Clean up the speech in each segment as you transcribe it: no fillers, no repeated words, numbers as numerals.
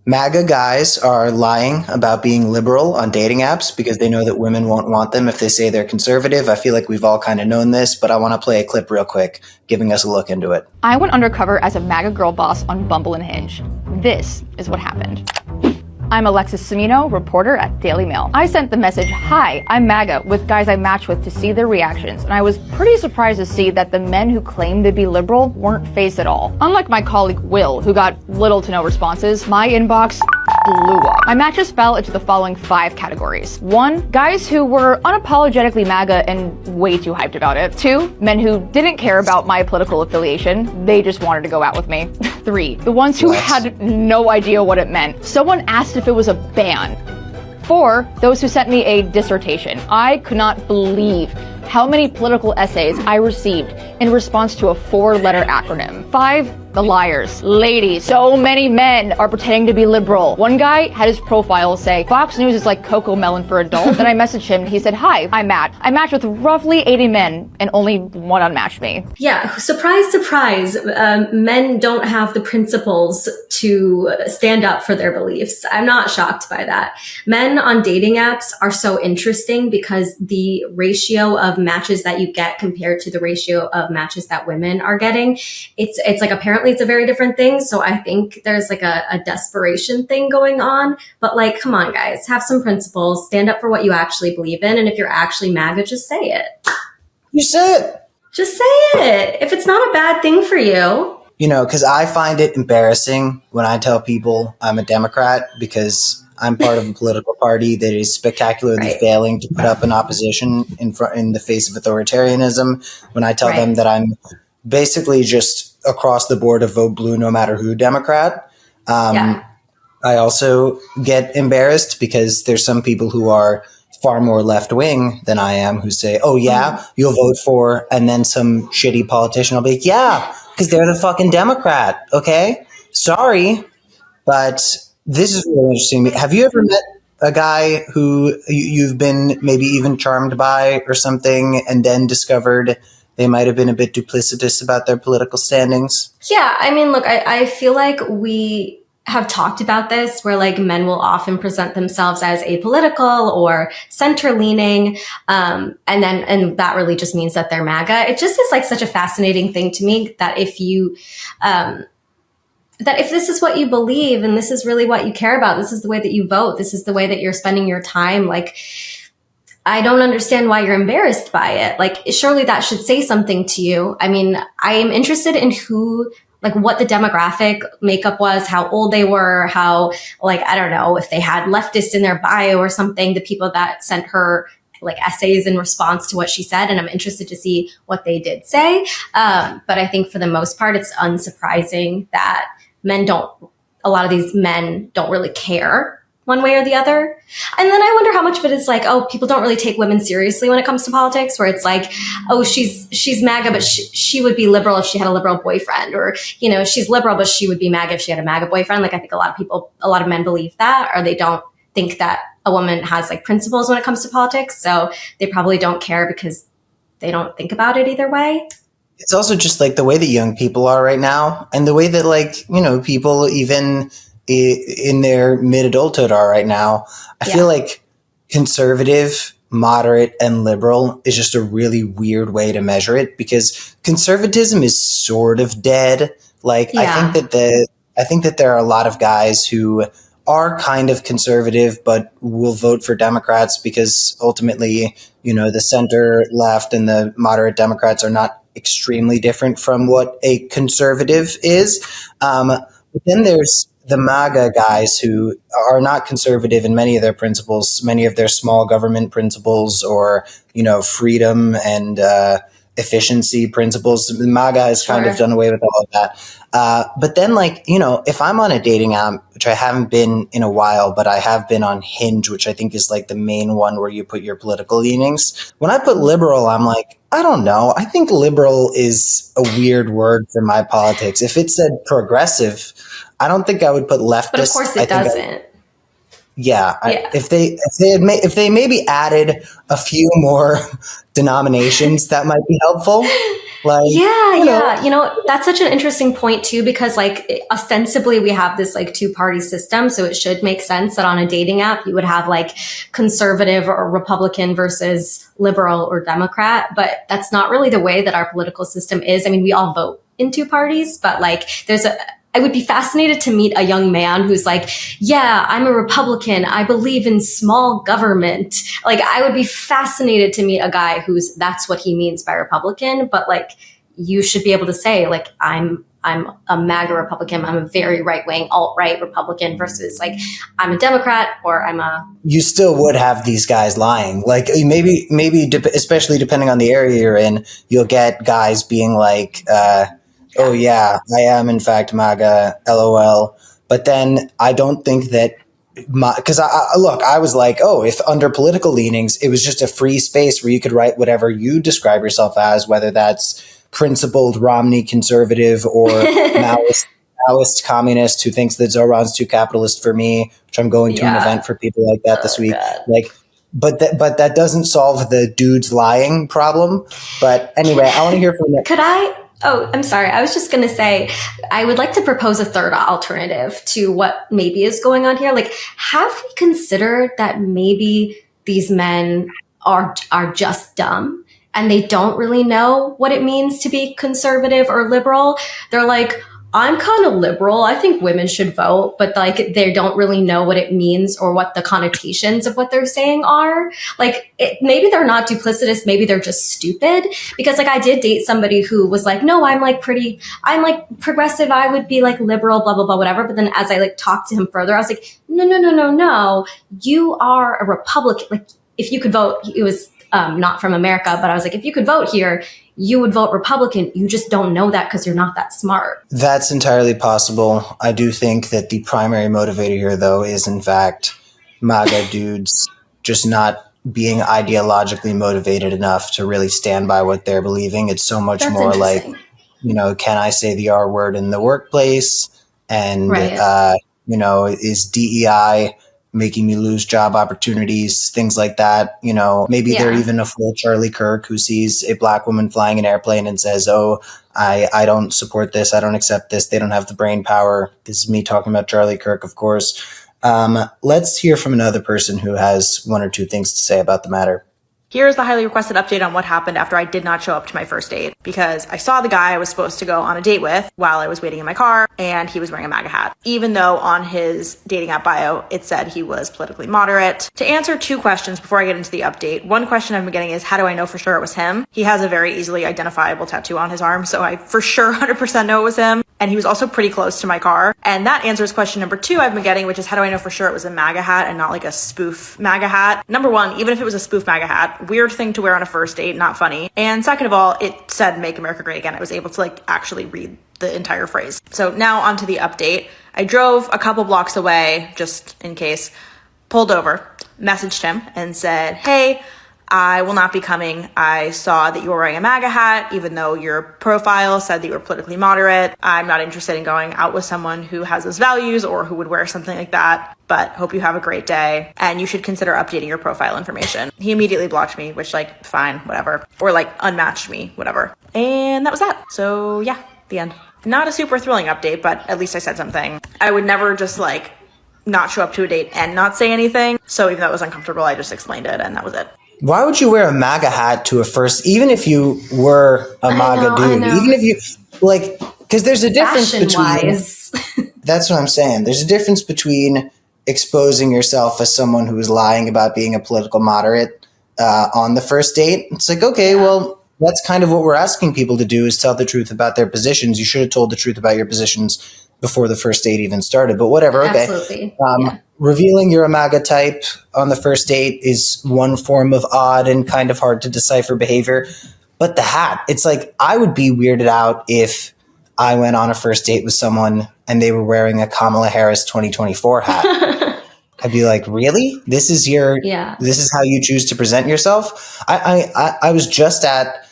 MAGA guys are lying about being liberal on dating apps because they know that women won't want them if they say they're conservative. I feel like we've all kind of known this, but I want to play a clip real quick, giving us a look into it. I went undercover as a MAGA girl boss on Bumble and Hinge. This is what happened. I'm Alexis Semino, reporter at Daily Mail. I sent the message, "Hi, I'm MAGA," with guys I matched with to see their reactions, and I was pretty surprised to see that the men who claimed to be liberal weren't phased at all. Unlike my colleague Will, who got little to no responses, my inbox blew up. My matches fell into the following 5 categories. 1, guys who were unapologetically MAGA and way too hyped about it. 2, men who didn't care about my political affiliation, they just wanted to go out with me. 3, the ones who had no idea what it meant. Someone asked if it was a ban. 4, those who sent me a dissertation. I could not believe how many political essays I received in response to a 4-letter acronym. 5, the liars. Ladies, so many men are pretending to be liberal. One guy had his profile say, "Fox News is like Coco Melon for adults." Then I messaged him and he said, "Hi, I'm Matt. I matched with roughly 80 men and only one unmatched me." Yeah, surprise, surprise. Men don't have the principles to stand up for their beliefs. I'm not shocked by that. Men on dating apps are so interesting because the ratio of matches that you get compared to the ratio of matches that women are getting, it's like apparently it's a very different thing. So I think there's like a desperation thing going on. But like, come on, guys, have some principles, stand up for what you actually believe in. And if you're actually MAGA, just say it. You said, Just say it. If it's not a bad thing for you. you know, because I find it embarrassing when I tell people I'm a Democrat because I'm part of a political party that is spectacularly failing to put up an opposition in the face of authoritarianism. When I tell them that I'm basically just across the board a vote blue no matter who Democrat. I also get embarrassed because there's some people who are far more left wing than I am who say, "Oh yeah, you'll vote for," and then some shitty politician will be like, "Yeah, because they're the fucking Democrat." Okay, sorry, but this is really interesting. Have you ever met a guy who you've been maybe even charmed by or something, and then discovered they might have been a bit duplicitous about their political standings? Yeah, I mean, look, I feel like we have talked about this where like men will often present themselves as apolitical or center leaning. And that really just means that they're MAGA. It just is like such a fascinating thing to me that if this is what you believe and this is really what you care about, this is the way that you vote, this is the way that you're spending your time, like, I don't understand why you're embarrassed by it. Like, surely that should say something to you. I mean, I am interested in what the demographic makeup was, how old they were, how, like, I don't know, if they had leftist in their bio or something, the people that sent her like essays in response to what she said. And I'm interested to see what they did say. But I think for the most part, it's unsurprising that a lot of these men don't really care one way or the other. And then I wonder how much of it is like, oh, people don't really take women seriously when it comes to politics, where it's like, oh, she's MAGA, but she would be liberal if she had a liberal boyfriend, or, you know, she's liberal, but she would be MAGA if she had a MAGA boyfriend. Like, I think a lot of men believe that, or they don't think that a woman has like principles when it comes to politics. So they probably don't care because they don't think about it either way. It's also just like the way that young people are right now, and the way that, like, you know, people even in their mid-adulthood are right now. I feel like conservative, moderate, and liberal is just a really weird way to measure it, because conservatism is sort of dead. Like, I think that there are a lot of guys who are kind of conservative but will vote for Democrats because ultimately, you know, the center left and the moderate Democrats are not extremely different from what a conservative is. But then there's the MAGA guys who are not conservative in many of their principles, many of their small government principles, or, you know, freedom and efficiency principles. MAGA has kind of done away with all of that. But then, like, you know, if I'm on a dating app, which I haven't been in a while, but I have been on Hinge, which I think is like the main one where you put your political leanings. When I put liberal, I'm like, I don't know. I think liberal is a weird word for my politics. If it said progressive, I don't think I would put leftist. But of course it doesn't. Yeah, Yeah. if they maybe added a few more denominations, that might be helpful. Like, Yeah. That's such an interesting point too, because like ostensibly we have this like two-party system. So it should make sense that on a dating app, you would have like conservative or Republican versus liberal or Democrat. But that's not really the way that our political system is. I mean, we all vote in two parties, but like I would be fascinated to meet a young man who's like, yeah, I'm a Republican. I believe in small government. Like, I would be fascinated to meet a guy that's what he means by Republican. But like, you should be able to say, like, I'm a MAGA Republican. I'm a very right wing, alt-right Republican versus like, I'm a Democrat or you still would have these guys lying. Like maybe, especially depending on the area you're in, you'll get guys being like, oh yeah, I am in fact MAGA, LOL. But then I don't think that because I was like, oh, if under political leanings, it was just a free space where you could write whatever you describe yourself as, whether that's principled Romney conservative or Maoist communist who thinks that Zoran's too capitalist for me, which I'm going to an event for people like that this week. God. Like, but that doesn't solve the dudes lying problem. But anyway, I want to hear from you. Could I? Oh, I'm sorry. I was just going to say, I would like to propose a third alternative to what maybe is going on here. Like, have we considered that maybe these men are just dumb and they don't really know what it means to be conservative or liberal? They're like, I'm kind of liberal. I think women should vote, but like they don't really know what it means or what the connotations of what they're saying are. Like maybe they're not duplicitous. Maybe they're just stupid. Because like I did date somebody who was like, no, I'm like progressive. I would be like liberal, blah, blah, blah, whatever. But then as I like talked to him further, I was like, no. You are a Republican. Like if you could vote, it was not from America, but I was like, if you could vote here, you would vote Republican. You just don't know that because you're not that smart. That's entirely possible. I do think that the primary motivator here, though, is in fact MAGA dudes just not being ideologically motivated enough to really stand by what they're believing. It's so much That's more like, can I say the R word in the workplace? And, right. Is DEI making me lose job opportunities, things like that. Maybe they're even a full Charlie Kirk who sees a black woman flying an airplane and says, oh, I don't support this. I don't accept this. They don't have the brain power. This is me talking about Charlie Kirk, of course. Let's hear from another person who has one or two things to say about the matter. Here's the highly requested update on what happened after I did not show up to my first date, because I saw the guy I was supposed to go on a date with while I was waiting in my car, and he was wearing a MAGA hat, even though on his dating app bio, it said he was politically moderate. To answer two questions before I get into the update, one question I've been getting is, how do I know for sure it was him? He has a very easily identifiable tattoo on his arm, so I for sure 100% know it was him. And he was also pretty close to my car. And that answers question number two I've been getting, which is how do I know for sure it was a MAGA hat and not like a spoof MAGA hat? Number one, even if it was a spoof MAGA hat, weird thing to wear on a first date, not funny. And second of all, it said Make America Great Again. I was able to like actually read the entire phrase. So now onto the update. I drove a couple blocks away, just in case, pulled over, messaged him and said, hey, I will not be coming. I saw that you were wearing a MAGA hat, even though your profile said that you were politically moderate. I'm not interested in going out with someone who has those values or who would wear something like that, but hope you have a great day. And you should consider updating your profile information. He immediately blocked me, which like, fine, whatever. Or like unmatched me, whatever. And that was that. So yeah, the end. Not a super thrilling update, but at least I said something. I would never just like not show up to a date and not say anything. So even though it was uncomfortable, I just explained it and that was it. Why would you wear a MAGA hat to a first, even if you were a MAGA dude, even if you like, because there's a difference between, that's what I'm saying. There's a difference between exposing yourself as someone who is lying about being a political moderate on the first date. It's like, okay, well, that's kind of what we're asking people to do is tell the truth about their positions. You should have told the truth about your positions before the first date even started, but whatever. Okay. Absolutely. Revealing you're a MAGA type on the first date is one form of odd and kind of hard to decipher behavior. But the hat, it's like I would be weirded out if I went on a first date with someone and they were wearing a Kamala Harris 2024 hat. I'd be like, really? This is how you choose to present yourself? I was just at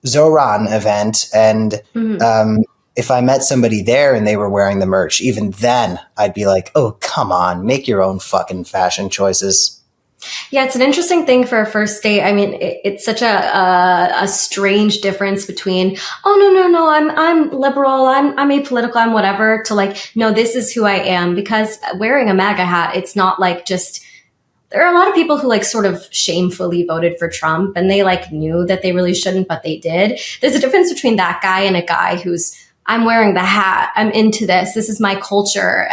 Zoran event and if I met somebody there and they were wearing the merch, even then I'd be like, oh, come on, make your own fucking fashion choices. Yeah, it's an interesting thing for a first date. I mean, it's such a strange difference between, oh no, I'm liberal, I'm apolitical, I'm whatever, to like, no, this is who I am. Because wearing a MAGA hat, it's not like just, there are a lot of people who like sort of shamefully voted for Trump and they like knew that they really shouldn't, but they did. There's a difference between that guy and a guy who's, I'm wearing the hat, I'm into this, this is my culture,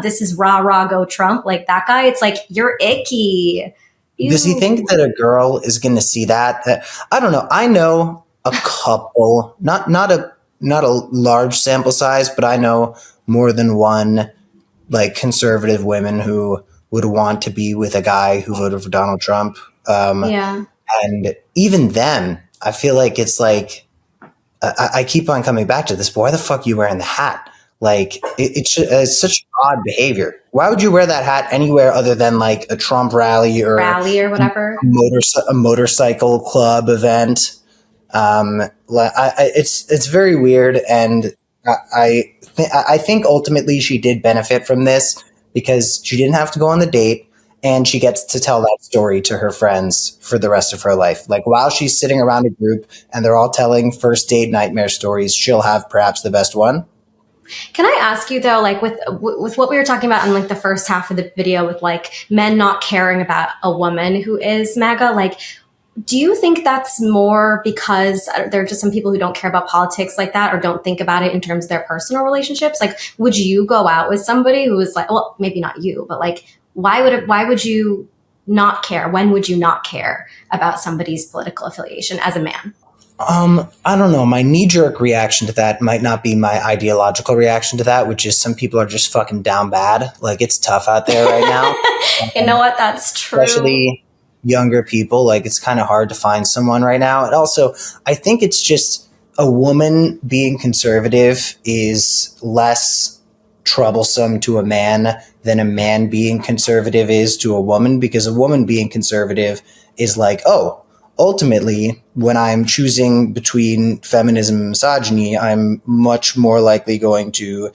this is rah rah go Trump. Like that guy, it's like, you're icky. Does he think that a girl is going to see that? I don't know. I know a couple, not a large sample size, but I know more than one like conservative women who would want to be with a guy who voted for Donald Trump. Yeah. And even then, I feel like it's like, I keep on coming back to this, but why the fuck are you wearing the hat? Like, it's such odd behavior. Why would you wear that hat anywhere other than like a Trump rally or whatever, a motorcycle club event? It's very weird, and I think ultimately she did benefit from this because she didn't have to go on the date, and she gets to tell that story to her friends for the rest of her life. Like while she's sitting around a group and they're all telling first date nightmare stories, she'll have perhaps the best one. Can I ask you though, like with what we were talking about in like the first half of the video with like men not caring about a woman who is MAGA, like, do you think that's more because there are just some people who don't care about politics like that or don't think about it in terms of their personal relationships? Like, would you go out with somebody who was like, well, maybe not you, but like, why would you not care? When would you not care about somebody's political affiliation as a man? I don't know. My knee-jerk reaction to that might not be my ideological reaction to that, which is some people are just fucking down bad. Like, it's tough out there right now. You know what? That's true. Especially younger people. Like, it's kind of hard to find someone right now. And also, I think it's just a woman being conservative is less troublesome to a man than a man being conservative is to a woman, because a woman being conservative is like, oh, ultimately, when I'm choosing between feminism and misogyny, I'm much more likely going to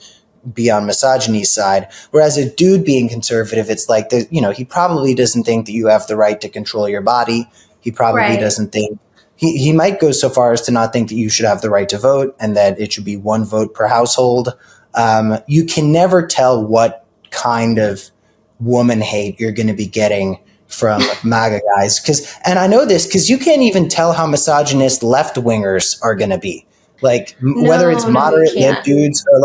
be on misogyny's side. Whereas a dude being conservative, it's like, he probably doesn't think that you have the right to control your body. He probably doesn't think, he might go so far as to not think that you should have the right to vote and that it should be one vote per household. You can never tell what kind of woman hate you're going to be getting from MAGA guys. And I know this because you can't even tell how misogynist left-wingers are going to be. Like, whether it's moderate lib dudes or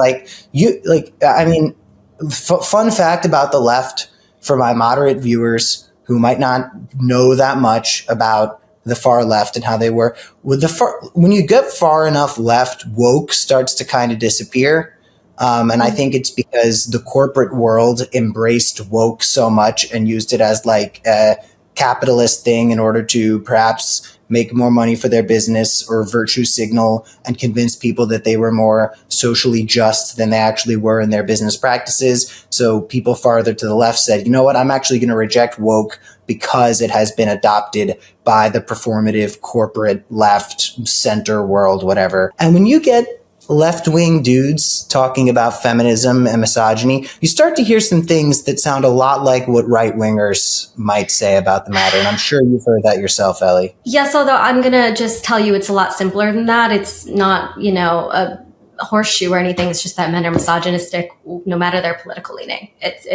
fun fact about the left for my moderate viewers who might not know that much about the far left and how they work. When you get far enough left, woke starts to kind of disappear. And I think it's because the corporate world embraced woke so much and used it as like a capitalist thing in order to perhaps make more money for their business or virtue signal and convince people that they were more socially just than they actually were in their business practices. So people farther to the left said, you know what, I'm actually going to reject woke because it has been adopted by the performative corporate left center world, whatever. And when you get left-wing dudes talking about feminism and misogyny, you start to hear some things that sound a lot like what right-wingers might say about the matter. And I'm sure you've heard that yourself, Ellie. Yes, although I'm going to just tell you it's a lot simpler than that. It's not, a horseshoe or anything. It's just that men are misogynistic no matter their political leaning. It's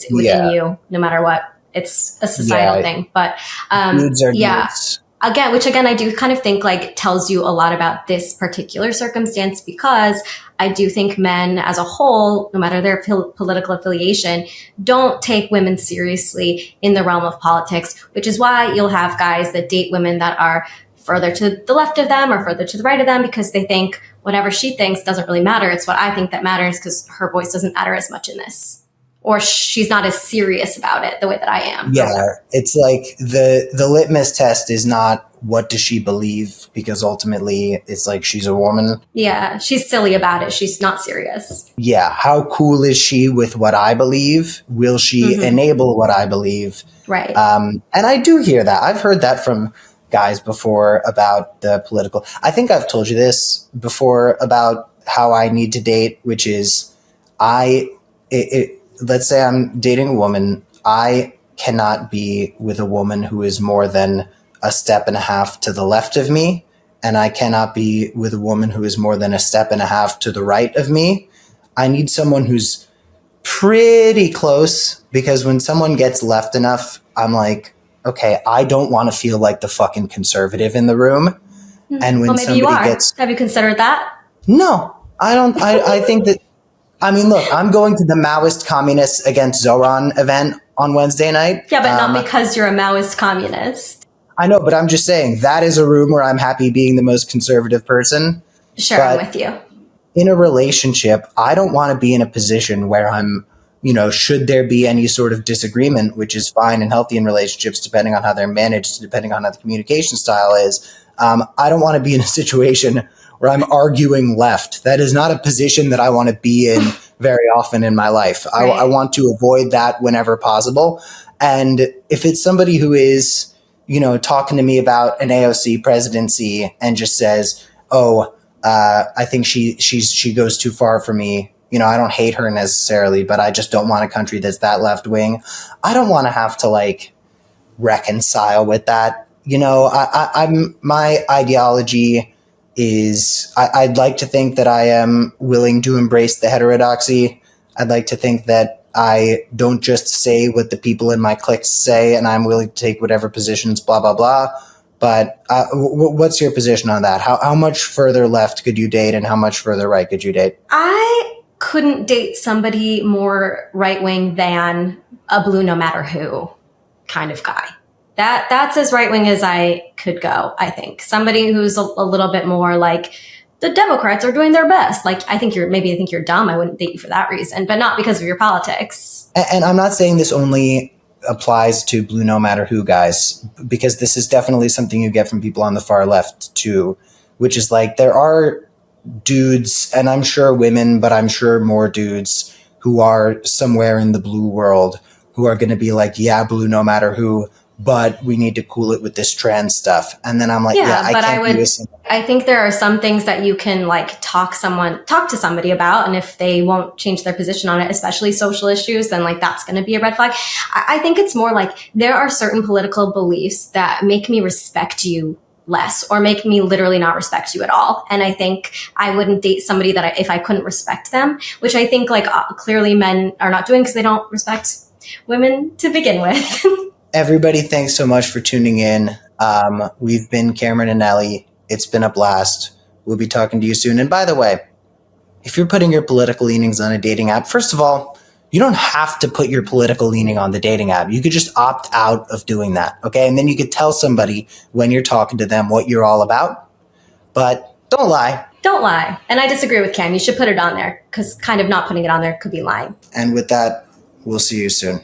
within you no matter what. It's a societal thing. But dudes are dudes. Which I do kind of think like tells you a lot about this particular circumstance, because I do think men as a whole, no matter their political affiliation, don't take women seriously in the realm of politics, which is why you'll have guys that date women that are further to the left of them or further to the right of them, because they think whatever she thinks doesn't really matter. It's what I think that matters, because her voice doesn't matter as much in this. Or she's not as serious about it the way that I am. Yeah, it's like the litmus test is not what does she believe, because ultimately it's like she's a woman. Yeah, she's silly about it. She's not serious. Yeah, how cool is she with what I believe? Will she enable what I believe? Right. And I do hear that. I've heard that from guys before about the political. I think I've told you this before about how I need to date, which is let's say I'm dating a woman. I cannot be with a woman who is more than a step and a half to the left of me, and I cannot be with a woman who is more than a step and a half to the right of me. I need someone who's pretty close, because when someone gets left enough, I'm like, okay, I don't want to feel like the fucking conservative in the room. And when Well, maybe you somebody are. gets, Have you considered that? no, I don't. I think that, I mean, look, I'm going to the Maoist Communists Against Zoran event on Wednesday night. Yeah, but not because you're a Maoist communist. I know, but I'm just saying that is a room where I'm happy being the most conservative person. Sure, But I'm with you. in a relationship, I don't want to be in a position where I'm, should there be any sort of disagreement, which is fine and healthy in relationships, depending on how they're managed, depending on how the communication style is. I don't want to be in a situation where I'm arguing left. That is not a position that I want to be in very often in my life. Right. I want to avoid that whenever possible. And if it's somebody who is, talking to me about an AOC presidency and just says, oh, I think she goes too far for me. I don't hate her necessarily, but I just don't want a country that's that left wing. I don't want to have to reconcile with that. I'm my ideology is I'd like to think that I am willing to embrace the heterodoxy. I'd like to think that I don't just say what the people in my cliques say, and I'm willing to take whatever positions, blah, blah, blah. But what's your position on that? How much further left could you date, and how much further right could you date? I couldn't date somebody more right-wing than a blue no matter who kind of guy. That's as right-wing as I could go, I think. Somebody who's a little bit more like, the Democrats are doing their best. I think you're dumb. I wouldn't date you for that reason, but not because of your politics. And I'm not saying this only applies to blue no matter who guys, because this is definitely something you get from people on the far left too, which is there are dudes, and I'm sure women, but I'm sure more dudes who are somewhere in the blue world who are going to be yeah, blue no matter who, but we need to cool it with this trans stuff. And then I'm I think there are some things that you can talk to somebody about. And if they won't change their position on it, especially social issues, then that's going to be a red flag. I think it's more there are certain political beliefs that make me respect you less, or make me literally not respect you at all. And I think I wouldn't date somebody that if I couldn't respect them, which I think clearly men are not doing because they don't respect women to begin with. Everybody, thanks so much for tuning in. We've been Cameron and Ellie. It's been a blast. We'll be talking to you soon. And by the way, if you're putting your political leanings on a dating app, first of all, you don't have to put your political leaning on the dating app. You could just opt out of doing that, okay? And then you could tell somebody when you're talking to them what you're all about. But don't lie. Don't lie. And I disagree with Cam. You should put it on there, because kind of not putting it on there could be lying. And with that, we'll see you soon.